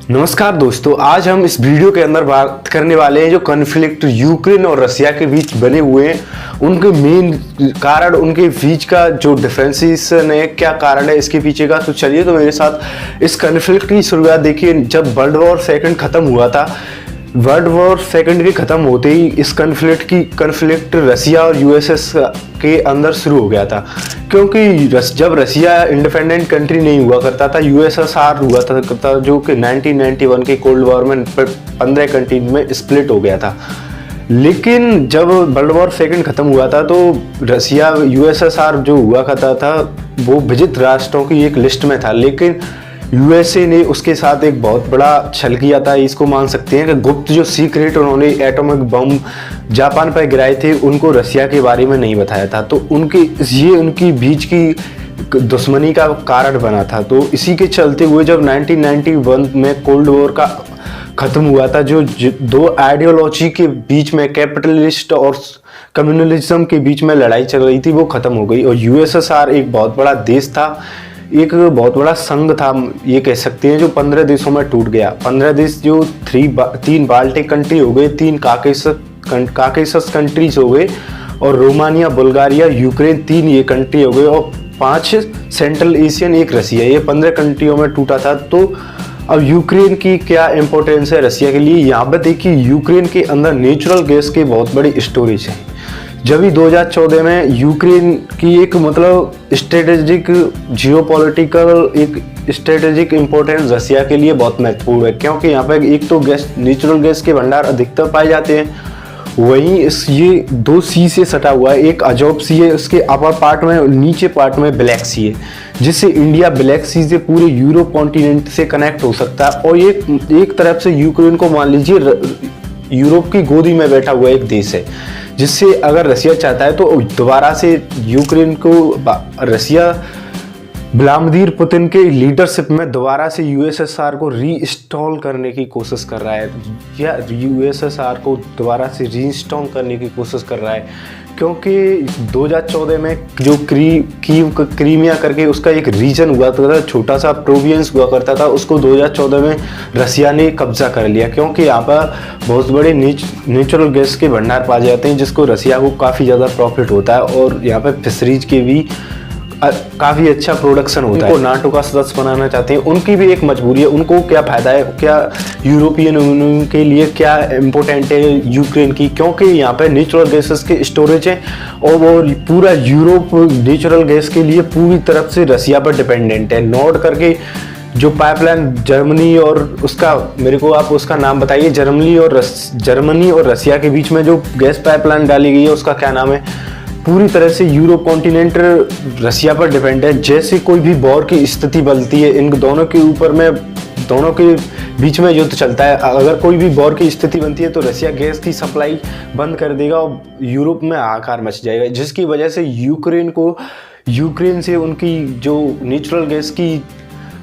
नमस्कार दोस्तों, आज हम इस वीडियो के अंदर बात करने वाले हैं जो कॉन्फ्लिक्ट यूक्रेन और रसिया के बीच बने हुए हैं, उनके मेन कारण, उनके बीच का जो डिफरेंसेशन है, क्या कारण है इसके पीछे का। तो चलिए तो मेरे साथ इस कॉन्फ्लिक्ट की शुरुआत देखिए। जब वर्ल्ड वॉर सेकंड खत्म हुआ था, वर्ल्ड वॉर सेकंड के खत्म होते ही इस कॉन्फ्लिक्ट रसिया और यूएसएस के अंदर शुरू हो गया था। क्योंकि जब रसिया इंडिपेंडेंट कंट्री नहीं हुआ करता था, यूएसएसआर हुआ था जो कि 1991 के कोल्ड वॉर में 15 कंट्री में स्प्लिट हो गया था। लेकिन जब वर्ल्ड वॉर सेकंड खत्म हुआ था तो रसिया यूएसएसआर जो हुआ करता था वो विजित राष्ट्रों की एक लिस्ट में था। लेकिन यूएसए ने उसके साथ एक बहुत बड़ा छल किया था। इसको मान सकते हैं कि गुप्त जो सीक्रेट उन्होंने एटॉमिक बम जापान पर गिराए थे उनको रसिया के बारे में नहीं बताया था। तो ये उनकी बीच की दुश्मनी का कारण बना था। तो इसी के चलते हुए जब 1991 में कोल्ड वॉर का खत्म हुआ था, जो दो आइडियोलॉजी के बीच में, कैपिटलिस्ट और कम्युनलिज्म के बीच में लड़ाई चल रही थी, वो खत्म हो गई। और यूएसएसआर एक बहुत बड़ा देश था, एक बहुत बड़ा संघ था, ये कह सकते हैं, जो 15 देशों में टूट गया। 15 देश जो 3 बाल्टिक कंट्री हो गए, 3 काकेशस कंट्रीज हो गए, और रोमानिया, बुल्गारिया, यूक्रेन, 3 ये कंट्री हो गए, और 5 सेंट्रल एशियन, 1 रसिया। ये 15 कंट्रियों में टूटा था। तो अब यूक्रेन की क्या इंपॉर्टेंस है रसिया के लिए, यहाँ पर देखिए। यूक्रेन के अंदर नेचुरल गैस के बहुत बड़ी स्टोरेज है। जब भी 2014 में यूक्रेन की एक स्ट्रेटेजिक जियोपॉलिटिकल एक स्ट्रेटेजिक इंपॉर्टेंस रसिया के लिए बहुत महत्वपूर्ण है। क्योंकि यहाँ पे एक तो नेचुरल गैस के भंडार अधिकतर पाए जाते हैं, वहीं ये 2 सी से सटा हुआ है। एक अजोब सी है, उसके अपर पार्ट में, नीचे पार्ट में ब्लैक सी है, जिससे इंडिया ब्लैक सी से पूरे यूरोप कॉन्टिनेंट से कनेक्ट हो सकता है। और एक तरफ से यूक्रेन को मान लीजिए यूरोप की गोदी में बैठा हुआ एक देश है, जिससे अगर रसिया चाहता है तो दोबारा से यूक्रेन को, रसिया व्लादिमीर पुतिन के लीडरशिप में दोबारा से यूएसएसआर को रीइंस्टॉल करने की कोशिश कर रहा है, या यूएसएसआर को दोबारा से रीइंस्टॉल करने की कोशिश कर रहा है। क्योंकि 2014 में जो क्रीमिया करके उसका एक रीजन हुआ था, छोटा सा प्रोविंस हुआ करता था, उसको 2014 में रसिया ने कब्जा कर लिया। क्योंकि यहाँ पर बहुत बड़े नेचुरल गैस के भंडार पाए जाते हैं, जिसको रसिया को काफ़ी ज़्यादा प्रॉफिट होता है, और यहाँ पर फिशरीज के भी काफ़ी अच्छा प्रोडक्शन होता है। उनको नाटो का सदस्य बनाना चाहते हैं, उनकी भी एक मजबूरी है। उनको क्या फ़ायदा है, क्या यूरोपियन यूनियन के लिए क्या इम्पोर्टेंट है यूक्रेन की, क्योंकि यहाँ पे नेचुरल गैसेस के स्टोरेज हैं, और वो पूरा यूरोप नेचुरल गैस के लिए पूरी तरफ से रसिया पर डिपेंडेंट है। नॉर्ड करके जो पाइपलाइन जर्मनी और उसका, मेरे को आप उसका नाम बताइए, जर्मनी और रसिया के बीच में जो गैस पाइपलाइन डाली गई है, उसका क्या नाम है। पूरी तरह से यूरोप कॉन्टिनेंट रसिया पर डिपेंड है। जैसे कोई भी वॉर की स्थिति बनती है, इन दोनों के ऊपर में, दोनों के बीच में युद्ध चलता है, अगर कोई भी वॉर की स्थिति बनती है तो रसिया गैस की सप्लाई बंद कर देगा और यूरोप में हाहाकार मच जाएगा, जिसकी वजह से यूक्रेन से उनकी जो नेचुरल गैस की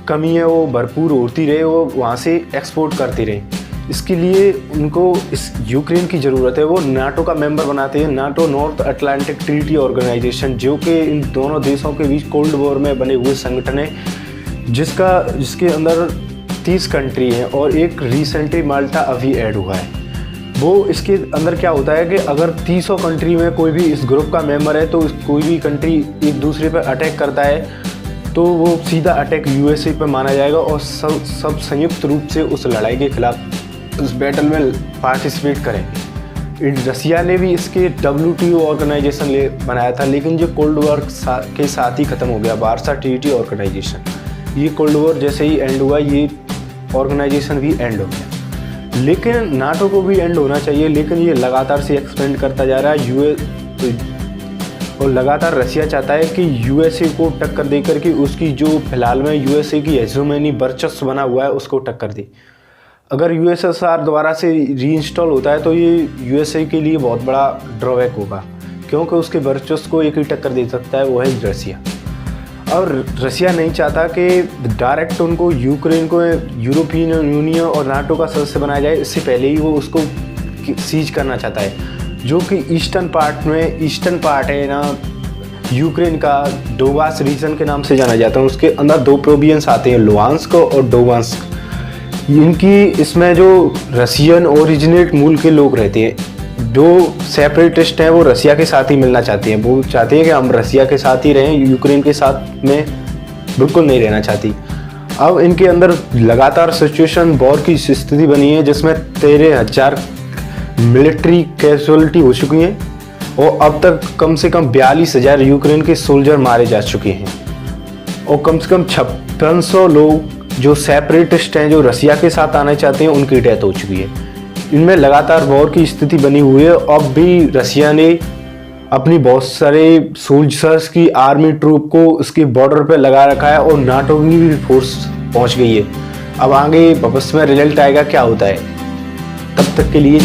कमी है वो भरपूर होती रहे, वो वहाँ से एक्सपोर्ट करते रहे। इसके लिए उनको इस यूक्रेन की ज़रूरत है। वो नाटो का मेंबर बनाते हैं, NATO North Atlantic Treaty Organization, जो कि इन दोनों देशों के बीच कोल्ड वॉर में बने हुए संगठन है, जिसके अंदर 30 कंट्री हैं, और एक रिसेंटली माल्टा अभी ऐड हुआ है। वो इसके अंदर क्या होता है कि अगर 300 कंट्री में कोई भी इस ग्रुप का मेंबर है, तो कोई भी कंट्री एक दूसरे पर अटैक करता है तो वो सीधा अटैक यूएसए पर माना जाएगा, और सब संयुक्त रूप से उस लड़ाई के खिलाफ उस बैटल में पार्टिसिपेट करेंगे। रसिया ने भी इसके WTO ऑर्गेनाइजेशन बनाया था, लेकिन जो कोल्ड वॉर के साथ ही ख़त्म हो गया, वार्सा ट्रीटी ऑर्गेनाइजेशन। ये कोल्ड वॉर जैसे ही एंड हुआ, ये ऑर्गेनाइजेशन भी एंड हो गया। लेकिन नाटो को भी एंड होना चाहिए, लेकिन ये लगातार से एक्सपेंड करता जा रहा है। और लगातार रसिया चाहता है कि यूएसए को टक्कर देकर के उसकी जो फिलहाल में यूएसए की हेजेमनी वर्चस्व बना हुआ है उसको टक्कर दे। अगर यूएसएसआर दोबारा से रीइंस्टॉल होता है तो ये यूएसए के लिए बहुत बड़ा ड्रॉबैक होगा, क्योंकि उसके वर्चस्व को एक ही टक्कर दे सकता है, वो है रसिया। और रसिया नहीं चाहता कि डायरेक्ट उनको यूक्रेन को यूरोपियन यूनियन और नाटो का सदस्य बनाया जाए, इससे पहले ही वो उसको सीज करना चाहता है, जो कि ईस्टर्न पार्ट है ना यूक्रेन का, डोबास रीजन के नाम से जाना जाता है। उसके अंदर 2 प्रोविंस आते हैं, लुहांस्क और डोनेत्स्क। इनकी इसमें जो रसियन ओरिजिनेट मूल के लोग रहते हैं, जो सेपरेटिस्ट हैं, वो रसिया के साथ ही मिलना चाहते हैं। वो चाहते हैं कि हम रसिया के साथ ही रहें, यूक्रेन के साथ में बिल्कुल नहीं रहना चाहती। अब इनके अंदर लगातार सिचुएशन वॉर की स्थिति बनी है, जिसमें 13,000 मिलिट्री कैजुअलिटी हो चुकी हैं और अब तक कम से कम 42,000 यूक्रेन के सोल्जर मारे जा चुके हैं और कम से कम 5600 लोग जो सेपरेटिस्ट हैं, जो रसिया के साथ आना चाहते हैं, उनकी डेथ हो चुकी है। इनमें लगातार वॉर की स्थिति बनी हुई है। अब भी रसिया ने अपनी बहुत सारे सोल्जर्स की आर्मी ट्रूप को उसके बॉर्डर पे लगा रखा है और नाटो की भी फोर्स पहुंच गई है। अब आगे वापस में रिजल्ट आएगा क्या होता है, तब तक के लिए